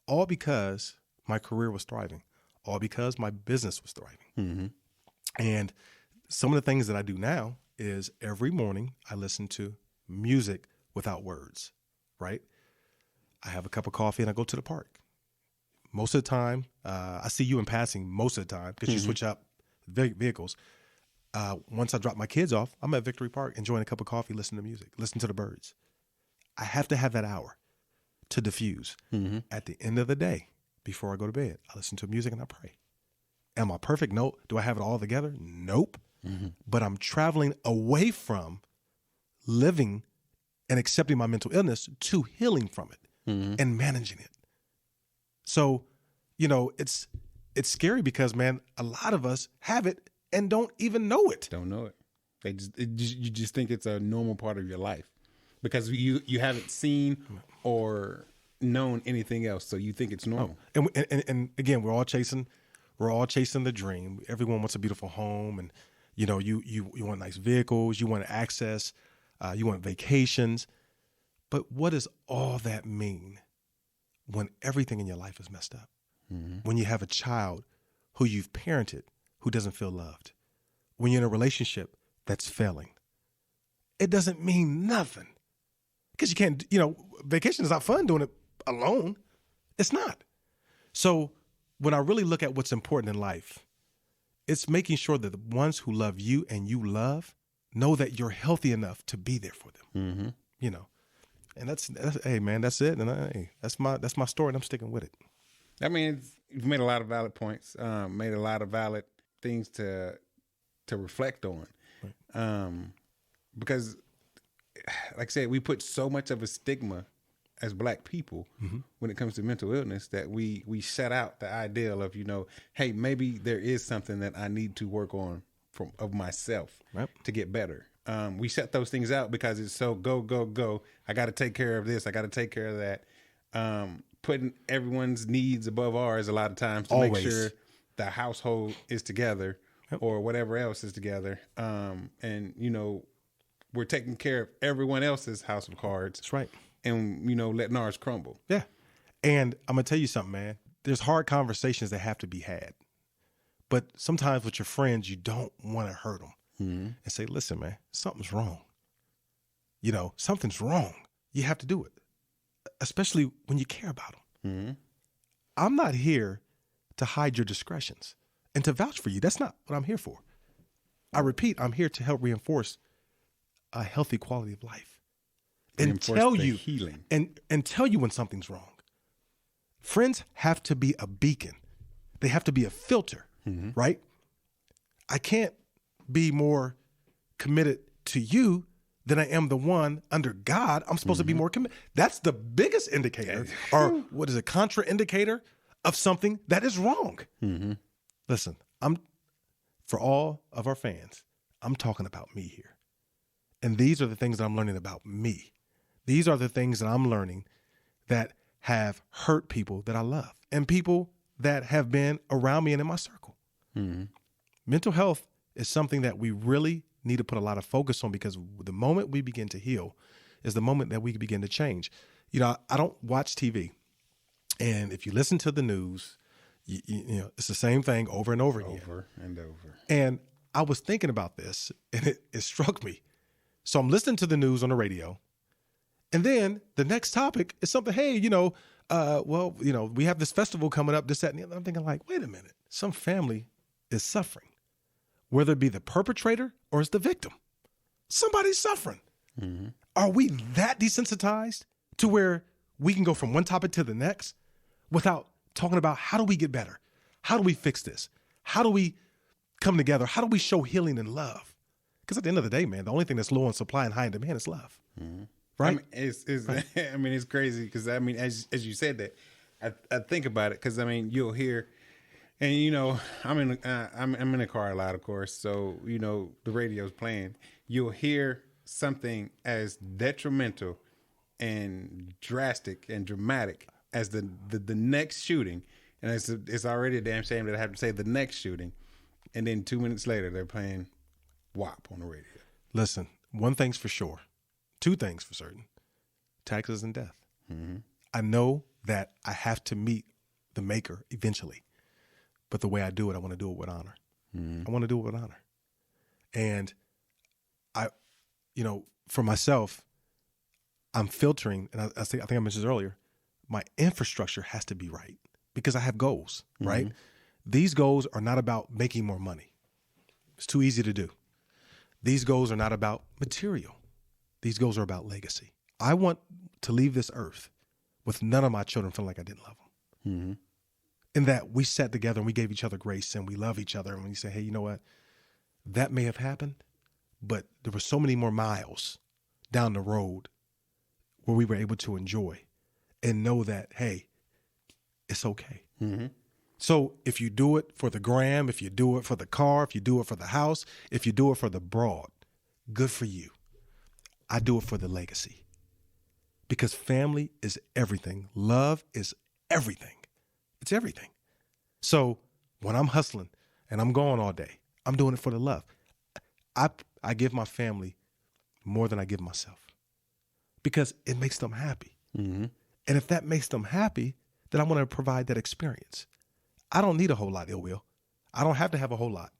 All because my career was thriving. All because my business was thriving. Mm-hmm. And some of the things that I do now is every morning I listen to music without words, right? I have a cup of coffee and I go to the park. Most of the time, I see you in passing most of the time because you switch up vehicles. Once I drop my kids off, I'm at Victory Park enjoying a cup of coffee, listening to music, listening to the birds. I have to have that hour to diffuse. Mm-hmm. At the end of the day, before I go to bed, I listen to music and I pray. Am I perfect? No. Do I have it all together? Nope. Mm-hmm. But I'm traveling away from living and accepting my mental illness to healing from it and managing it. So, it's scary because, man, a lot of us have it and don't even know it. Don't know it. You just think it's a normal part of your life because you haven't seen or known anything else, so you think it's normal. Oh. And again, we're all chasing the dream. Everyone wants a beautiful home, and you want nice vehicles, you want access, you want vacations. But what does all that mean when everything in your life is messed up? Mm-hmm. When you have a child who you've parented who doesn't feel loved, when you're in a relationship that's failing, it doesn't mean nothing. Because you can't, vacation is not fun doing it alone. It's not. So when I really look at what's important in life, it's making sure that the ones who love you and you love know that you're healthy enough to be there for them. Mm-hmm. And that's hey man, that's it. And that's my story, and I'm sticking with it. I mean, you've made a lot of valid points. Made a lot of valid things to reflect on. Right. Because, like I said, we put so much of a stigma as Black people when it comes to mental illness that we shut out the ideal of, hey, maybe there is something that I need to work on of myself to get better. We shut those things out because it's so go. I got to take care of this. I got to take care of that. Putting everyone's needs above ours a lot of times to make sure the household is together or whatever else is together. And, we're taking care of everyone else's house of cards. That's right. And, letting ours crumble. Yeah. And I'm going to tell you something, man. There's hard conversations that have to be had. But sometimes with your friends, you don't want to hurt them and say, listen, man, something's wrong. Something's wrong. You have to do it, especially when you care about them. Mm-hmm. I'm not here to hide your discretions and to vouch for you. That's not what I'm here for. I repeat, I'm here to help reinforce a healthy quality of life and tell you healing and tell you when something's wrong. Friends have to be a beacon. They have to be a filter, right? I can't be more committed to you than I am the one under God. I'm supposed to be more committed. That's the biggest indicator, or what is a contraindicator of something that is wrong. Mm-hmm. Listen, for all of our fans, I'm talking about me here. And these are the things that I'm learning about me. These are the things that I'm learning that have hurt people that I love and people that have been around me and in my circle. Mm-hmm. Mental health is something that we really need to put a lot of focus on because the moment we begin to heal is the moment that we begin to change. I don't watch TV. And if you listen to the news, you know, it's the same thing over and over again. Over and over. And I was thinking about this, and it struck me. So I'm listening to the news on the radio, and then the next topic is something, hey, we have this festival coming up, this, that, and the other. I'm thinking like, wait a minute, some family is suffering, whether it be the perpetrator or it's the victim. Somebody's suffering. Mm-hmm. Are we that desensitized to where we can go from one topic to the next without talking about how do we get better? How do we fix this? How do we come together? How do we show healing and love? Because at the end of the day, man, the only thing that's low in supply and high in demand is love. Mm-hmm. Right? I mean, it's crazy because, I mean, as you said that, I think about it because, I mean, you'll hear, and, you know, I'm in the car a lot, of course. So, you know, the radio's playing. You'll hear something as detrimental and drastic and dramatic as the next shooting. And it's already a damn shame that I have to say the next shooting. And then 2 minutes later, they're playing WAP on the radio. Listen, one thing's for sure. Two things for certain. Taxes and death. Mm-hmm. I know that I have to meet the maker eventually. But the way I do it, I want to do it with honor. Mm-hmm. I want to do it with honor. And for myself, I'm filtering, and I think I mentioned this earlier, my infrastructure has to be right because I have goals, mm-hmm. right? These goals are not about making more money. It's too easy to do. These goals are not about material. These goals are about legacy. I want to leave this earth with none of my children feeling like I didn't love them. Mm-hmm. In that we sat together and we gave each other grace and we love each other. And when you say, hey, you know what? That may have happened, but there were so many more miles down the road where we were able to enjoy and know that, hey, it's okay. Mm-hmm. So if you do it for the gram, if you do it for the car, if you do it for the house, if you do it for the broad, good for you. I do it for the legacy because family is everything. Love is everything. It's everything. So when I'm hustling and I'm going all day, I'm doing it for the love. I give my family more than I give myself because it makes them happy. Mm-hmm. And if that makes them happy, then I want to provide that experience. I don't need a whole lot, ill will. I don't have to have a whole lot.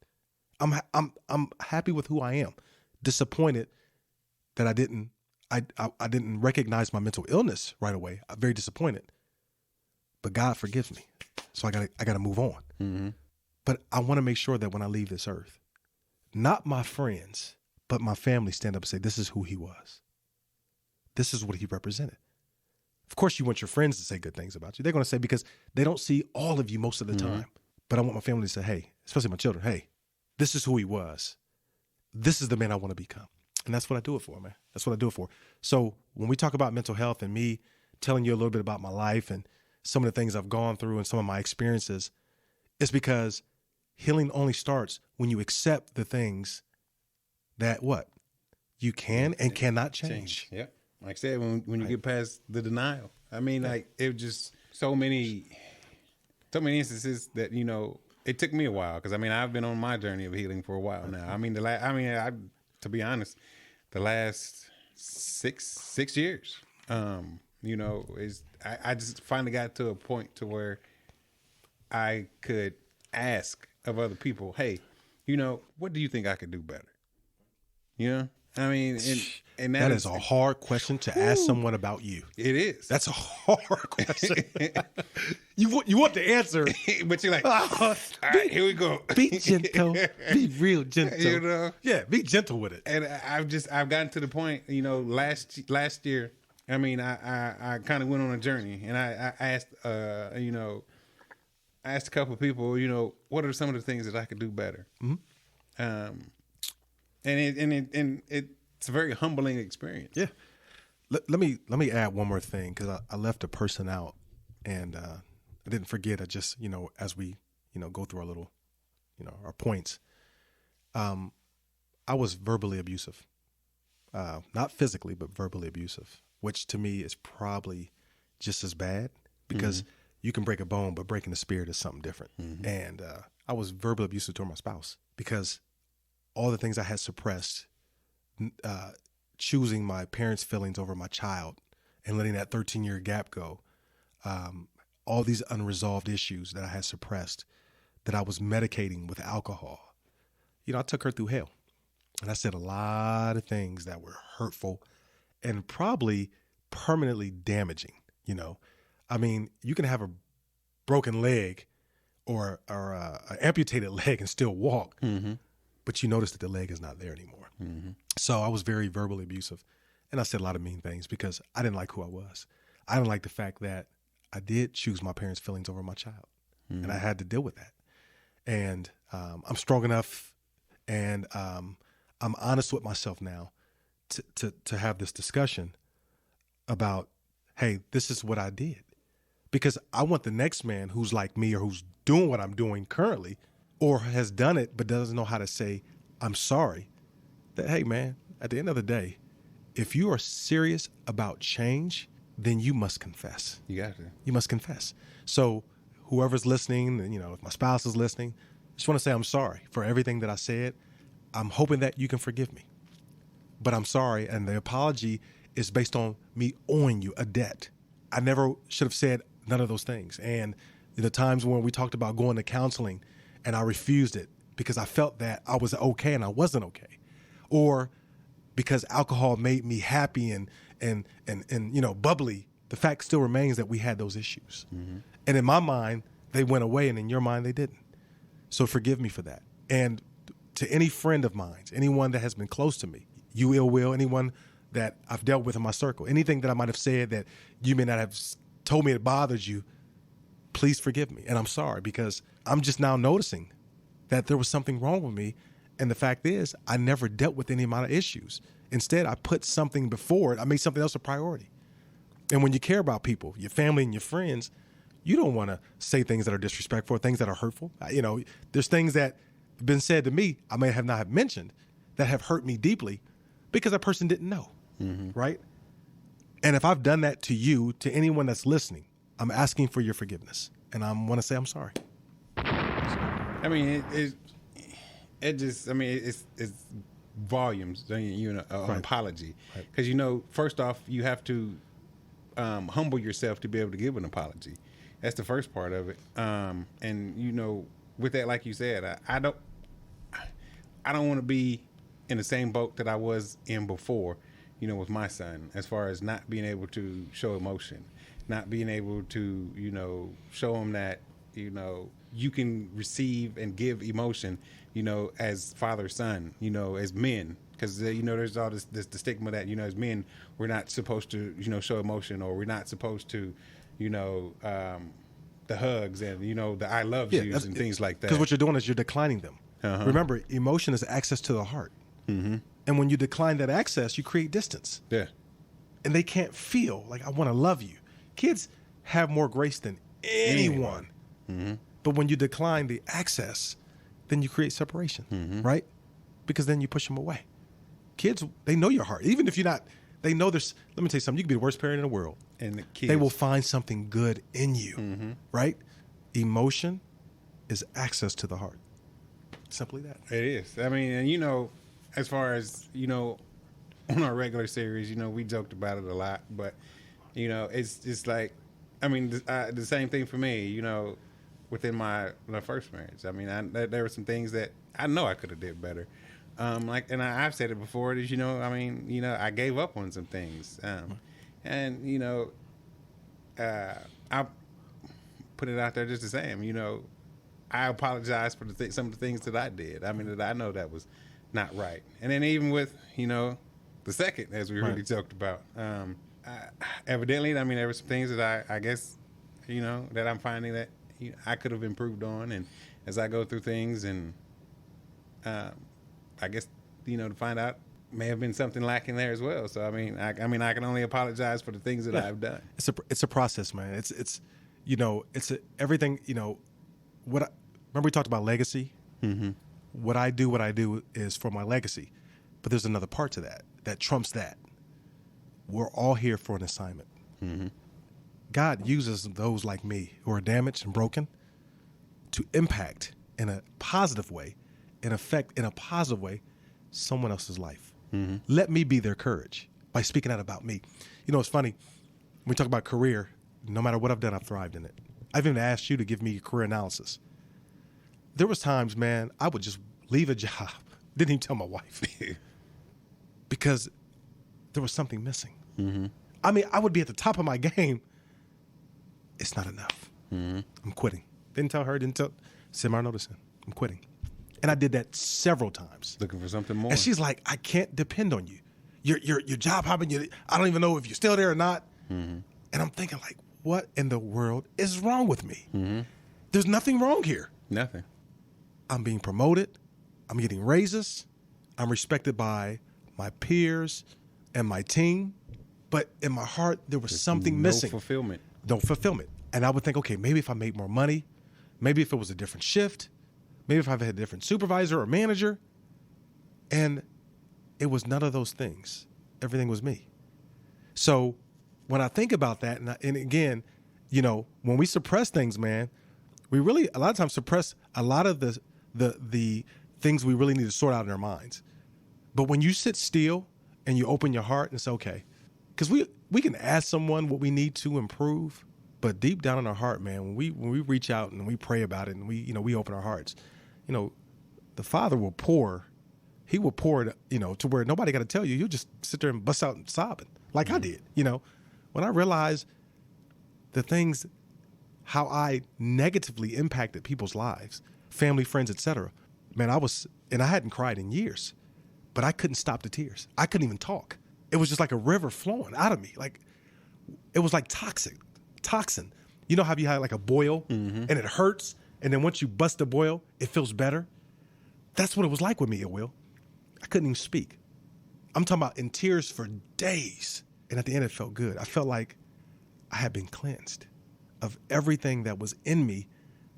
I'm happy with who I am. Disappointed that I didn't recognize my mental illness right away. I'm very disappointed. But God forgives me. So I gotta move on. Mm-hmm. But I want to make sure that when I leave this earth, not my friends, but my family stand up and say, this is who he was. This is what he represented. Of course, you want your friends to say good things about you. They're going to say because they don't see all of you most of the time. But I want my family to say, hey, especially my children, hey, this is who he was. This is the man I want to become. And that's what I do it for, man. That's what I do it for. So when we talk about mental health and me telling you a little bit about my life and some of the things I've gone through and some of my experiences, it's because healing only starts when you accept the things that what? You can and cannot change. Yep. Like I said, when you get past the denial, I mean, like it was just so many instances that, you know, it took me a while because I mean, I've been on my journey of healing for a while now. I mean, to be honest, the last six years, you know, I just finally got to a point to where I could ask of other people, hey, you know, what do you think I could do better? You know? I mean, and that is a hard question to ask someone about you. It is. That's a hard question. You want the answer, but you're like, all right, here we go. Be gentle. Be real gentle. You know? Yeah, be gentle with it. And I've gotten to the point, you know, last year. I mean, I kind of went on a journey, and I asked, you know, I asked a couple of people, you know, what are some of the things that I could do better? Mm-hmm. And it's a very humbling experience. Yeah. Let me add one more thing because I left a person out, and I didn't forget. I just, you know, as we, you know, go through our little, you know, our points, I was verbally abusive, not physically, but verbally abusive, which to me is probably just as bad because you can break a bone, but breaking the spirit is something different. Mm-hmm. And I was verbally abusive toward my spouse because all the things I had suppressed, choosing my parents' feelings over my child and letting that 13-year gap go, all these unresolved issues that I had suppressed, that I was medicating with alcohol, I took her through hell. And I said a lot of things that were hurtful and probably permanently damaging. I mean, you can have a broken leg or an amputated leg and still walk, but you notice that the leg is not there anymore. So I was very verbally abusive, and I said a lot of mean things because I didn't like who I was. I didn't like the fact that I did choose my parents' feelings over my child, and I had to deal with that. And I'm strong enough, and I'm honest with myself now to have this discussion about, hey, this is what I did. Because I want the next man who's like me or who's doing what I'm doing currently or has done it but doesn't know how to say, I'm sorry, that, hey, man, at the end of the day, if you are serious about change, then you must confess. You got to. You must confess. So whoever's listening, and if my spouse is listening, I just want to say I'm sorry for everything that I said. I'm hoping that you can forgive me. But I'm sorry, and the apology is based on me owing you a debt. I never should have said none of those things. And the times when we talked about going to counseling and I refused it because I felt that I was okay and I wasn't okay. Or because alcohol made me happy and bubbly, the fact still remains that we had those issues. And in my mind, they went away, and in your mind, they didn't. So forgive me for that. And to any friend of mine, anyone that has been close to me, you ill will, anyone that I've dealt with in my circle, anything that I might have said that you may not have told me it bothered you, please forgive me. And I'm sorry, because I'm just now noticing that there was something wrong with me. And the fact is, I never dealt with any amount of issues. Instead, I put something before it. I made something else a priority. And when you care about people, your family and your friends, you don't want to say things that are disrespectful, things that are hurtful. There's things that have been said to me I may have not have mentioned that have hurt me deeply because that person didn't know, right? And if I've done that to you, to anyone that's listening, I'm asking for your forgiveness, and I want to say I'm sorry. I mean, it's volumes, an apology. Because, first off, you have to humble yourself to be able to give an apology. That's the first part of it. And, with that, like you said, I don't want to be in the same boat that I was in before, with my son, as far as not being able to show emotion, not being able to, show him that, you can receive and give emotion, as father, son, as men, because, there's all this the stigma that, as men, we're not supposed to, show emotion, or we're not supposed to, the hugs and, the I love yous and things like that. Because what you're doing is you're declining them. Remember, emotion is access to the heart. And when you decline that access, you create distance. Yeah. And they can't feel like, I want to love you. Kids have more grace than anyone. But when you decline the access, then you create separation, right? Because then you push them away. Kids, they know your heart. Even if you're not, they know there's, let me tell you something, you can be the worst parent in the world. And the kids, they will find something good in you, right? Emotion is access to the heart. Simply that. It is. I mean, and as far as, on our regular series, we joked about it a lot, but, it's just like, I mean, the same thing for me, within my first marriage. I mean, there were some things that I know I could have did better. And I've said it before, as I gave up on some things. And, I put it out there just the same, I apologize for some of the things that I did. I mean, that I know that was not right. And then even with, the second, as we already talked about, evidently, I mean, there were some things that I guess, that I'm finding that I could have improved on. And as I go through things and, I guess, to find out may have been something lacking there as well. So, I mean, I can only apologize for the things that I've done. It's a process, man. Everything, remember we talked about legacy? What I do is for my legacy. But there's another part to that trumps that. We're all here for an assignment. God uses those like me who are damaged and broken to impact in a positive way, and affect in a positive way someone else's life. Let me be their courage by speaking out about me. It's funny. we talk about career, no matter what I've done, I've thrived in it. I've even asked you to give me a career analysis. There was times, man, I would just leave a job, didn't even tell my wife, because there was something missing. Mm-hmm. I mean, I would be at the top of my game. It's not enough. Mm-hmm. I'm quitting. Didn't tell her, send my notice in. I'm quitting. And I did that several times. Looking for something more. And she's like, I can't depend on you. You're job hopping. I don't even know if you're still there or not. Mm-hmm. And I'm thinking, like, what in the world is wrong with me? Mm-hmm. There's nothing wrong here. Nothing. I'm being promoted. I'm getting raises. I'm respected by my peers and my team. But in my heart, there was something missing. No fulfillment. And I would think, okay, maybe if I made more money, maybe if it was a different shift, maybe if I had a different supervisor or manager. And it was none of those things. Everything was me. So when I think about that, and again, you know, when we suppress things, man, we really a lot of times suppress a lot of the things we really need to sort out in our minds. But when you sit still and you open your heart and say, okay, because we can ask someone what we need to improve, but deep down in our heart, man, when we reach out and we pray about it and we open our hearts, you know, the Father will pour. He will pour it, you know, to where nobody got to tell you. You'll just sit there and bust out and sobbing like I did, you know. When I realized the things, how I negatively impacted people's lives, family, friends, etc. Man, I hadn't cried in years, but I couldn't stop the tears. I couldn't even talk. It was just like a river flowing out of me. Like, it was like toxin. You know how you had like a boil and it hurts, and then once you bust the boil, it feels better? That's what it was like with me, Will. I couldn't even speak. I'm talking about in tears for days. And at the end, it felt good. I felt like I had been cleansed of everything that was in me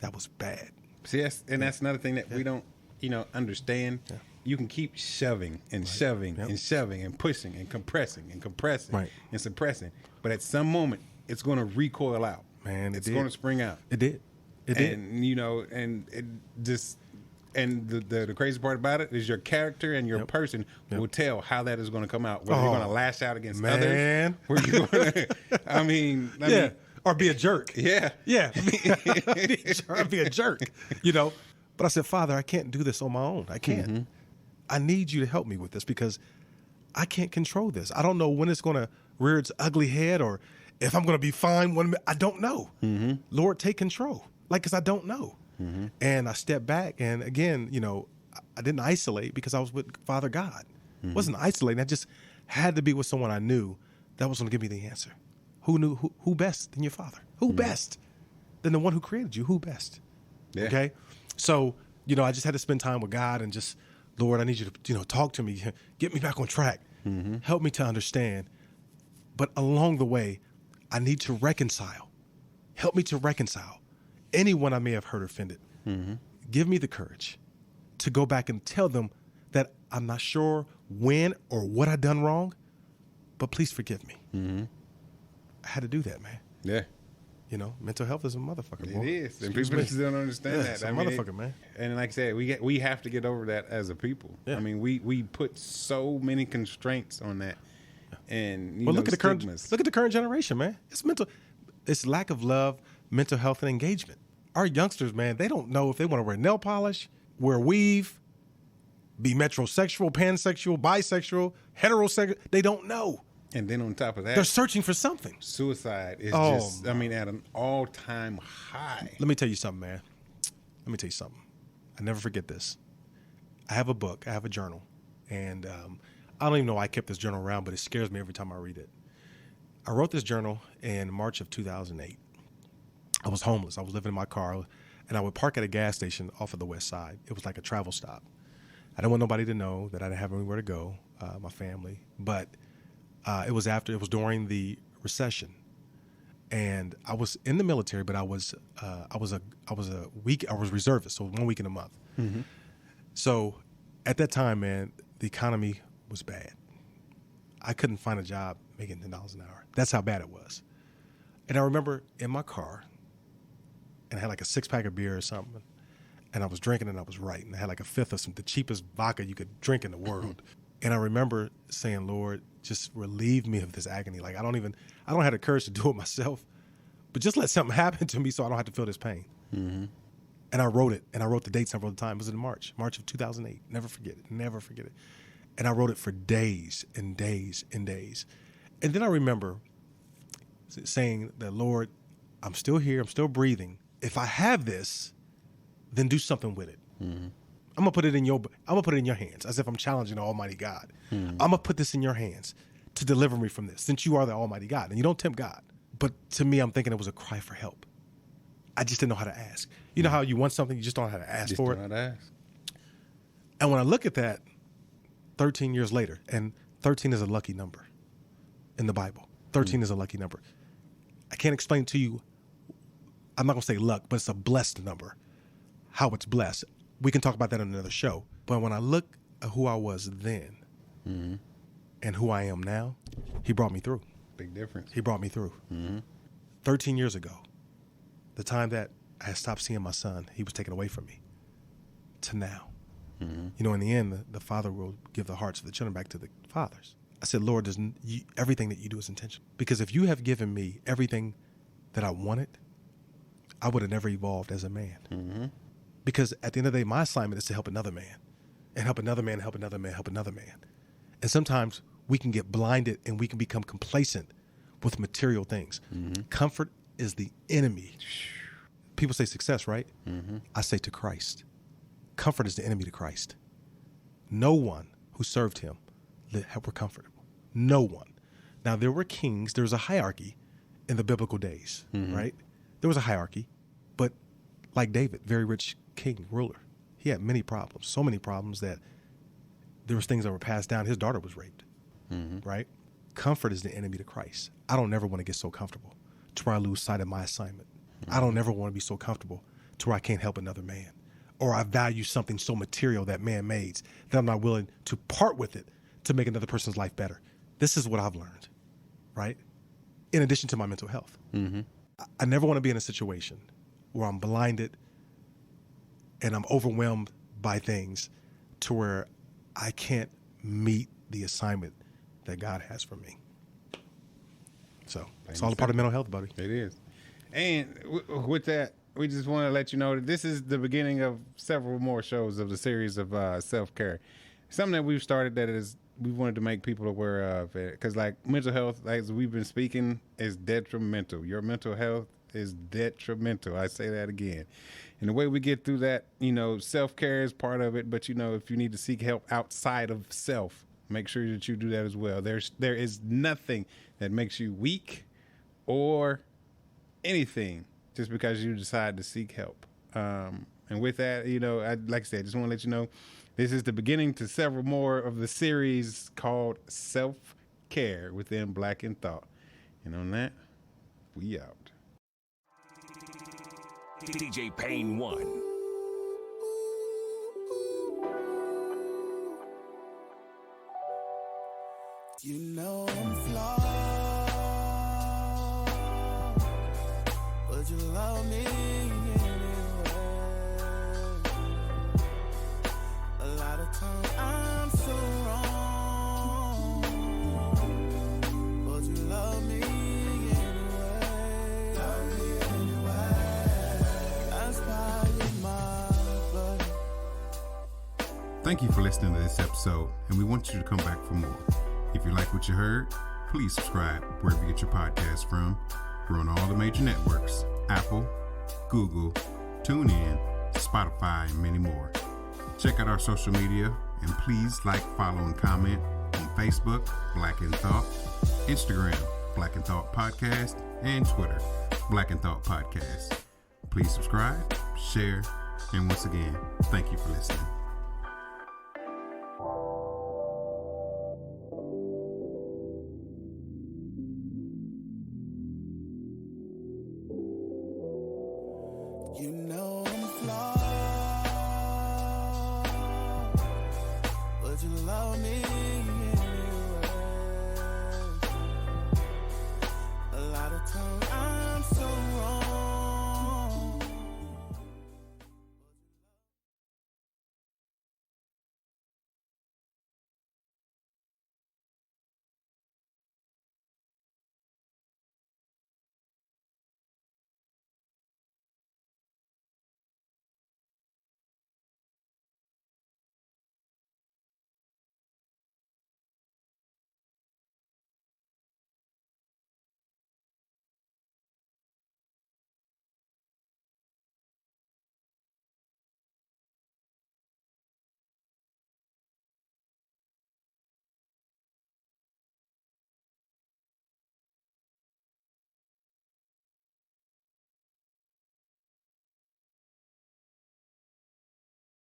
that was bad. See, that's another thing that we don't, understand. Yeah. You can keep shoving and shoving and shoving and pushing and compressing and suppressing. But at some moment, it's going to recoil out. Man, it's going to spring out. It did. And it just... And the crazy part about it is your character and your person will tell how that is going to come out. Whether you're going to lash out against others. Where you're going to, I mean, or be a jerk. Yeah. Or be a jerk, you know. But I said, Father, I can't do this on my own. I can't. Mm-hmm. I need you to help me with this because I can't control this. I don't know when it's going to rear its ugly head or if I'm going to be fine. I don't know. Mm-hmm. Lord, take control. Because I don't know. Mm-hmm. And I stepped back, and again, I didn't isolate because I was with Father God. Mm-hmm. Wasn't isolating. I just had to be with someone I knew that was going to give me the answer. Who best than your Father? Who best than the one who created you? Who best? Yeah. Okay? So, I just had to spend time with God and just, Lord, I need you to, talk to me, get me back on track, help me to understand. But along the way, I need to reconcile. Help me to reconcile anyone I may have hurt or offended. Mm-hmm. Give me the courage to go back and tell them that I'm not sure when or what I done wrong, but please forgive me. Mm-hmm. I had to do that, man. Yeah. Mental health is a motherfucker. It is. And people just don't understand that. It's a motherfucker, man. And like I said, we have to get over that as a people. Yeah. I mean, we put so many constraints on that. And look at the current generation, man. It's lack of love, mental health, and engagement. Our youngsters, man, they don't know if they want to wear nail polish, wear weave, be metrosexual, pansexual, bisexual, heterosexual. They don't know. And then on top of that, they're searching for something. Suicide is at an all-time high. Let me tell you something, man. I never forget this. I have a book. I have a journal. And I don't even know why I kept this journal around, but it scares me every time I read it. I wrote this journal in March of 2008. I was homeless. I was living in my car, and I would park at a gas station off of the west side. It was like a travel stop. I didn't want nobody to know that I didn't have anywhere to go, my family. But it was during the recession, and I was in the military, but I was reservist, so 1 week in a month. Mm-hmm. So at that time, man, the economy was bad. I couldn't find a job making $10 an hour. That's how bad it was. And I remember in my car, and I had like a 6-pack of beer or something, and I was drinking and I was writing. I had like a fifth of the cheapest vodka you could drink in the world. And I remember saying, Lord, just relieve me of this agony. Like, I don't have the courage to do it myself, but just let something happen to me so I don't have to feel this pain. Mm-hmm. And I wrote it, and I wrote the dates, and I wrote the time. It was in March of 2008. Never forget it. And I wrote it for days and days and days. And then I remember saying that, Lord, I'm still here. I'm still breathing. If I have this, then do something with it. Mm-hmm. I'm gonna put it in your hands, as if I'm challenging the Almighty God. Mm-hmm. I'm gonna put this in your hands to deliver me from this, since you are the Almighty God, and you don't tempt God. But to me, I'm thinking it was a cry for help. I just didn't know how to ask. You know how you want something, you just don't know how to ask for it? Just don't know how to ask. And when I look at that 13 years later, and 13 is a lucky number in the Bible. 13 is a lucky number. I can't explain to you, I'm not going to say luck, but it's a blessed number, how it's blessed. We can talk about that in another show. But when I look at who I was then and who I am now, he brought me through. Big difference. He brought me through. 13 years ago, the time that I had stopped seeing my son, he was taken away from me, to now. You know, in the end, the father will give the hearts of the children back to the fathers. I said, Lord, everything that you do is intentional. Because if you have given me everything that I wanted, I would have never evolved as a man. Because at the end of the day, my assignment is to help another man, and help another man, help another man, help another man. And sometimes we can get blinded and we can become complacent with material things. Comfort is the enemy. People say success, right? I say to Christ. Comfort is the enemy to Christ. No one who served him were comfortable. No one. Now, there were kings. There was a hierarchy in the biblical days, right? There was a hierarchy. But like David, very rich king, ruler, he had many problems, so many problems that there was things that were passed down. His daughter was raped, right? Comfort is the enemy to Christ. I don't ever want to get so comfortable to where I lose sight of my assignment. I don't ever want to be so comfortable to where I can't help another man, or I value something so material that man made that I'm not willing to part with it to make another person's life better. This is what I've learned, right? In addition to my mental health. I never want to be in a situation where I'm blinded and I'm overwhelmed by things to where I can't meet the assignment that God has for me. So it's all a part of mental health, buddy. It is. And with that, we just want to let you know that this is the beginning of several more shows of the series of self-care. Something that we've started that is we wanted to make people aware of it, because like mental health, as we've been speaking, is detrimental. Your mental health is detrimental. I say that again. And the way we get through that, you know, self-care is part of it, but you know, if you need to seek help outside of self, make sure that you do that as well. There is nothing that makes you weak or anything just because you decide to seek help. And with that, you know, like I said, just want to let you know, this is the beginning to several more of the series called Self-Care within Black in Thought. And on that, we out. DJ Payne 1. You know I'm flawed, but you love me anyway. A lot of times I'm so wrong, but you love me anyway. Love me anyway. That's why you're my buddy. Thank you for listening to this episode, and we want you to come back for more. If you like what you heard, please subscribe wherever you get your podcasts from. We're on all the major networks: Apple, Google, TuneIn, Spotify, and many more. Check out our social media, and please like, follow, and comment on Facebook, Black in Thought, Instagram, Black in Thought Podcast, and Twitter, Black in Thought Podcast. Please subscribe, share, and once again, thank you for listening. You know